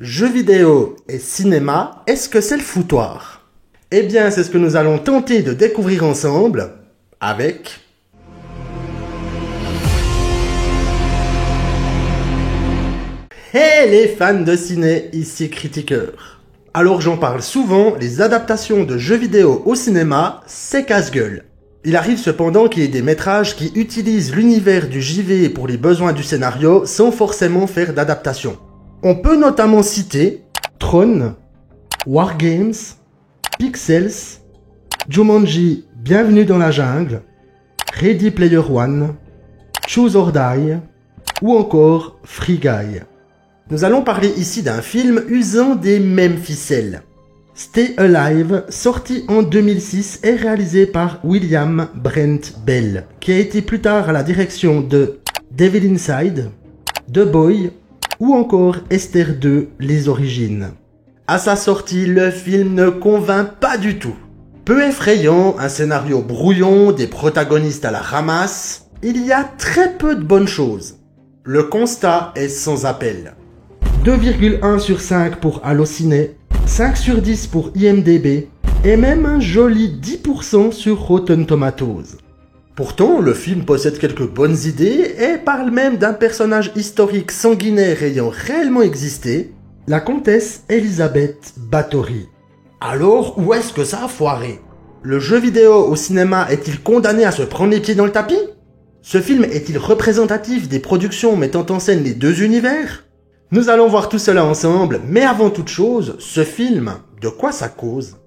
Jeux vidéo et cinéma, est-ce que c'est le foutoir? Eh bien, c'est ce que nous allons tenter de découvrir ensemble avec... Hey les fans de ciné, ici Critiqueur. Alors j'en parle souvent, les adaptations de jeux vidéo au cinéma, c'est casse-gueule. Il arrive cependant qu'il y ait des métrages qui utilisent l'univers du JV pour les besoins du scénario sans forcément faire d'adaptation. On peut notamment citer Tron, Wargames, Pixels, Jumanji, Bienvenue dans la jungle, Ready Player One, Choose or Die ou encore Free Guy. Nous allons parler ici d'un film usant des mêmes ficelles. Stay Alive, sorti en 2006, est réalisé par William Brent Bell, qui a été plus tard à la direction de Devil Inside, The Boy ou encore Esther 2, Les Origines. À sa sortie, le film ne convainc pas du tout. Peu effrayant, un scénario brouillon, des protagonistes à la ramasse, il y a très peu de bonnes choses. Le constat est sans appel. 2,1 sur 5 pour Allociné, 5 sur 10 pour IMDb et même un joli 10% sur Rotten Tomatoes. Pourtant, le film possède quelques bonnes idées et parle même d'un personnage historique sanguinaire ayant réellement existé, la comtesse Elisabeth Bathory. Alors, où est-ce que ça a foiré? Le jeu vidéo au cinéma est-il condamné à se prendre les pieds dans le tapis? Ce film est-il représentatif des productions mettant en scène les deux univers? Nous allons voir tout cela ensemble, mais avant toute chose, ce film, de quoi ça cause?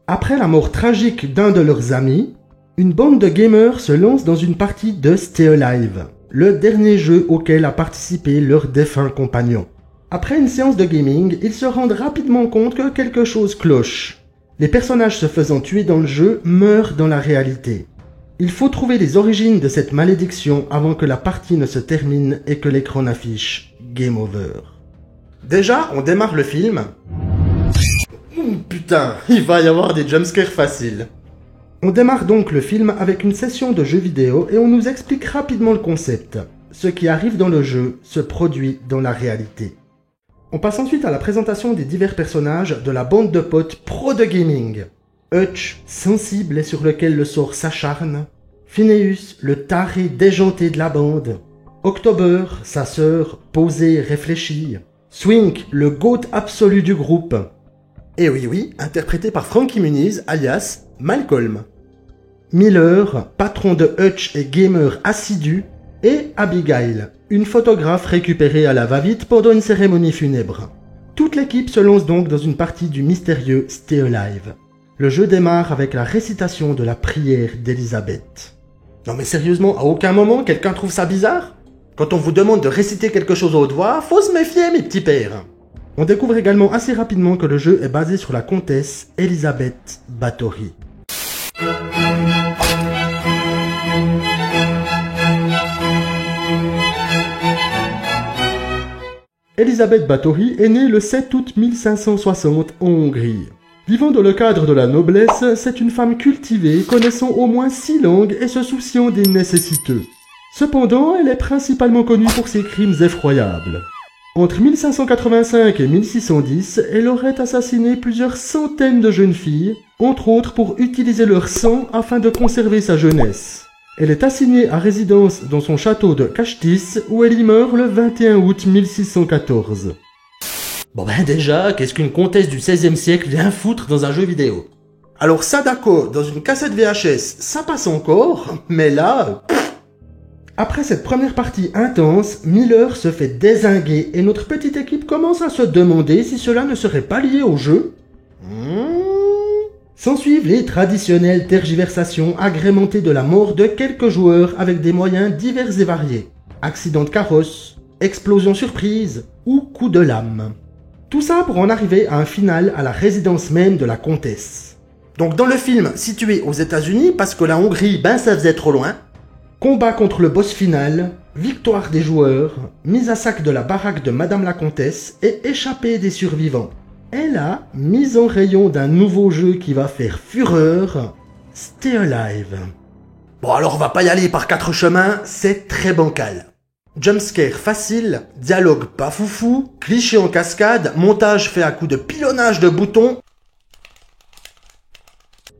Après la mort tragique d'un de leurs amis, une bande de gamers se lance dans une partie de Stay Alive, le dernier jeu auquel a participé leur défunt compagnon. Après une séance de gaming, ils se rendent rapidement compte que quelque chose cloche. Les personnages se faisant tuer dans le jeu meurent dans la réalité. Il faut trouver les origines de cette malédiction avant que la partie ne se termine et que l'écran n'affiche Game Over. Déjà, on démarre le film. Putain, il va y avoir des jumpscares faciles. On démarre donc le film avec une session de jeu vidéo et on nous explique rapidement le concept. Ce qui arrive dans le jeu se produit dans la réalité. On passe ensuite à la présentation des divers personnages de la bande de potes pro de gaming. Hutch, sensible et sur lequel le sort s'acharne. Phineus, le taré déjanté de la bande. October, sa sœur, posée, réfléchie. Swink, le goat absolu du groupe. Et oui, interprété par Frankie Muniz, alias Malcolm. Miller, patron de Hutch et gamer assidu, et Abigail, une photographe récupérée à la va-vite pendant une cérémonie funèbre. Toute l'équipe se lance donc dans une partie du mystérieux Stay Alive. Le jeu démarre avec la récitation de la prière d'Elisabeth. Non mais sérieusement, à aucun moment quelqu'un trouve ça bizarre? Quand on vous demande de réciter quelque chose à haute voix, faut se méfier mes petits pères. On découvre également assez rapidement que le jeu est basé sur la comtesse Elisabeth Bathory. Elisabeth Bathory est née le 7 août 1560 en Hongrie. Vivant dans le cadre de la noblesse, c'est une femme cultivée, connaissant au moins 6 langues et se souciant des nécessiteux. Cependant, elle est principalement connue pour ses crimes effroyables. Entre 1585 et 1610, elle aurait assassiné plusieurs centaines de jeunes filles, entre autres pour utiliser leur sang afin de conserver sa jeunesse. Elle est assignée à résidence dans son château de Kashtis, où elle y meurt le 21 août 1614. Bon ben déjà, qu'est-ce qu'une comtesse du XVIe siècle vient foutre dans un jeu vidéo? Alors Sadako, dans une cassette VHS, ça passe encore, mais là... Après cette première partie intense, Miller se fait dézinguer et notre petite équipe commence à se demander si cela ne serait pas lié au jeu. S'ensuivent les traditionnelles tergiversations agrémentées de la mort de quelques joueurs avec des moyens divers et variés. Accident de carrosse, explosion surprise ou coup de lame. Tout ça pour en arriver à un final à la résidence même de la comtesse. Donc dans le film situé aux États-Unis, parce que la Hongrie, ben ça faisait trop loin, combat contre le boss final, victoire des joueurs, mise à sac de la baraque de Madame la Comtesse et échappée des survivants. Et là, mise en rayon d'un nouveau jeu qui va faire fureur, Stay Alive. Bon alors on va pas y aller par 4 chemins, c'est très bancal. Jumpscare facile, dialogue pas foufou, clichés en cascade, montage fait à coups de pilonnage de boutons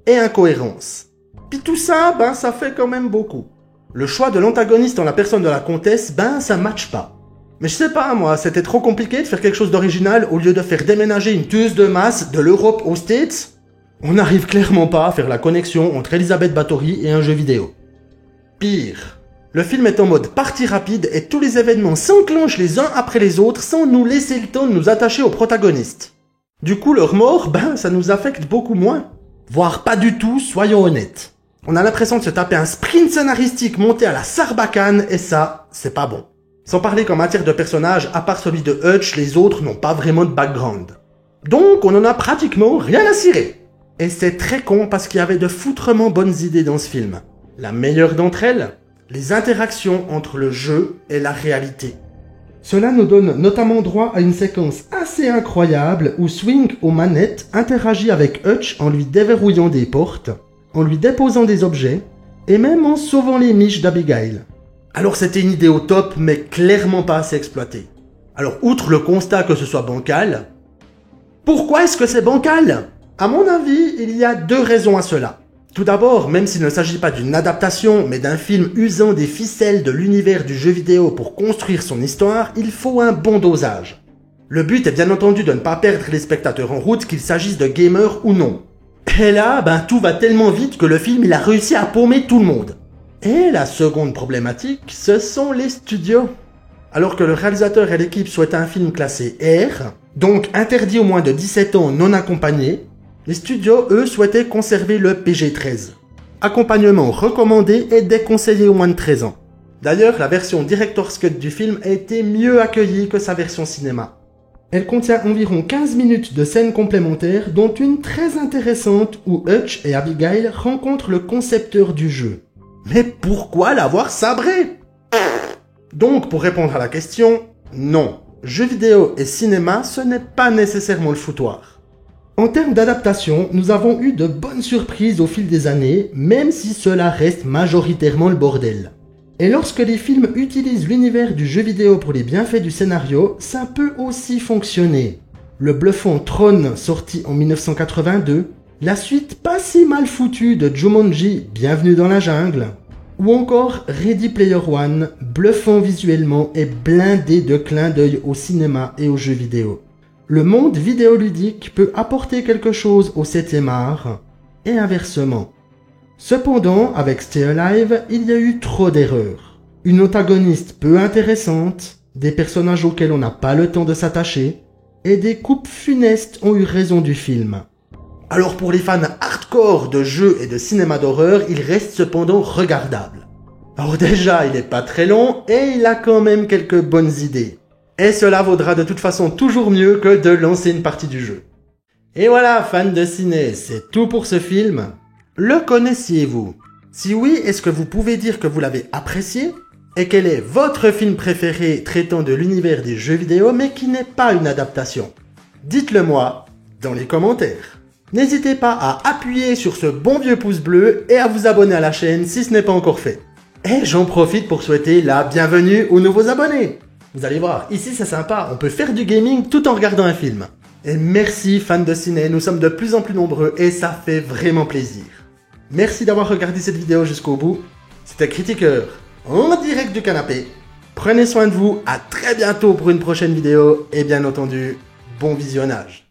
et incohérence. Puis tout ça, ça fait quand même beaucoup. Le choix de l'antagoniste en la personne de la comtesse, ça matche pas. Mais je sais pas moi, c'était trop compliqué de faire quelque chose d'original au lieu de faire déménager une tueuse de masse de l'Europe aux States. On n'arrive clairement pas à faire la connexion entre Elisabeth Báthory et un jeu vidéo. Pire, le film est en mode partie rapide et tous les événements s'enclenchent les uns après les autres sans nous laisser le temps de nous attacher aux protagonistes. Du coup, leur mort, ça nous affecte beaucoup moins. Voire pas du tout, soyons honnêtes. On a l'impression de se taper un sprint scénaristique monté à la Sarbacane et ça, c'est pas bon. Sans parler qu'en matière de personnages, à part celui de Hutch, les autres n'ont pas vraiment de background. Donc on en a pratiquement rien à cirer. Et c'est très con parce qu'il y avait de foutrement bonnes idées dans ce film. La meilleure d'entre elles, les interactions entre le jeu et la réalité. Cela nous donne notamment droit à une séquence assez incroyable où Swing aux manettes interagit avec Hutch en lui déverrouillant des portes, en lui déposant des objets, et même en sauvant les miches d'Abigail. Alors c'était une idée au top, mais clairement pas assez exploitée. Alors outre le constat que ce soit bancal, pourquoi est-ce que c'est bancal? À mon avis, il y a deux raisons à cela. Tout d'abord, même s'il ne s'agit pas d'une adaptation, mais d'un film usant des ficelles de l'univers du jeu vidéo pour construire son histoire, il faut un bon dosage. Le but est bien entendu de ne pas perdre les spectateurs en route, qu'il s'agisse de gamers ou non. Et là, tout va tellement vite que le film il a réussi à paumer tout le monde. Et la seconde problématique, ce sont les studios. Alors que le réalisateur et l'équipe souhaitaient un film classé R, donc interdit aux moins de 17 ans non accompagnés, les studios, eux, souhaitaient conserver le PG-13. Accompagnement recommandé et déconseillé aux moins de 13 ans. D'ailleurs, la version Director's Cut du film a été mieux accueillie que sa version cinéma. Elle contient environ 15 minutes de scènes complémentaires, dont une très intéressante où Hutch et Abigail rencontrent le concepteur du jeu. Mais pourquoi l'avoir sabré? Donc, pour répondre à la question, non. Jeux vidéo et cinéma, ce n'est pas nécessairement le foutoir. En termes d'adaptation, nous avons eu de bonnes surprises au fil des années, même si cela reste majoritairement le bordel. Et lorsque les films utilisent l'univers du jeu vidéo pour les bienfaits du scénario, ça peut aussi fonctionner. Le bluffant Tron, sorti en 1982, la suite pas si mal foutue de Jumanji, Bienvenue dans la jungle, ou encore Ready Player One, bluffant visuellement et blindé de clins d'œil au cinéma et aux jeux vidéo. Le monde vidéoludique peut apporter quelque chose au 7e art, et inversement. Cependant, avec Stay Alive, il y a eu trop d'erreurs. Une antagoniste peu intéressante, des personnages auxquels on n'a pas le temps de s'attacher, et des coupes funestes ont eu raison du film. Alors pour les fans hardcore de jeux et de cinéma d'horreur, il reste cependant regardable. Alors déjà, il est pas très long, et il a quand même quelques bonnes idées. Et cela vaudra de toute façon toujours mieux que de lancer une partie du jeu. Et voilà, fans de ciné, c'est tout pour ce film. Le connaissiez-vous? Si oui, est-ce que vous pouvez dire que vous l'avez apprécié? Et quel est votre film préféré traitant de l'univers des jeux vidéo mais qui n'est pas une adaptation? Dites-le moi dans les commentaires. N'hésitez pas à appuyer sur ce bon vieux pouce bleu et à vous abonner à la chaîne si ce n'est pas encore fait. Et j'en profite pour souhaiter la bienvenue aux nouveaux abonnés. Vous allez voir, ici c'est sympa, on peut faire du gaming tout en regardant un film. Et merci fans de ciné, nous sommes de plus en plus nombreux et ça fait vraiment plaisir. Merci d'avoir regardé cette vidéo jusqu'au bout. C'était Critiqueur, en direct du canapé. Prenez soin de vous, à très bientôt pour une prochaine vidéo et bien entendu, bon visionnage.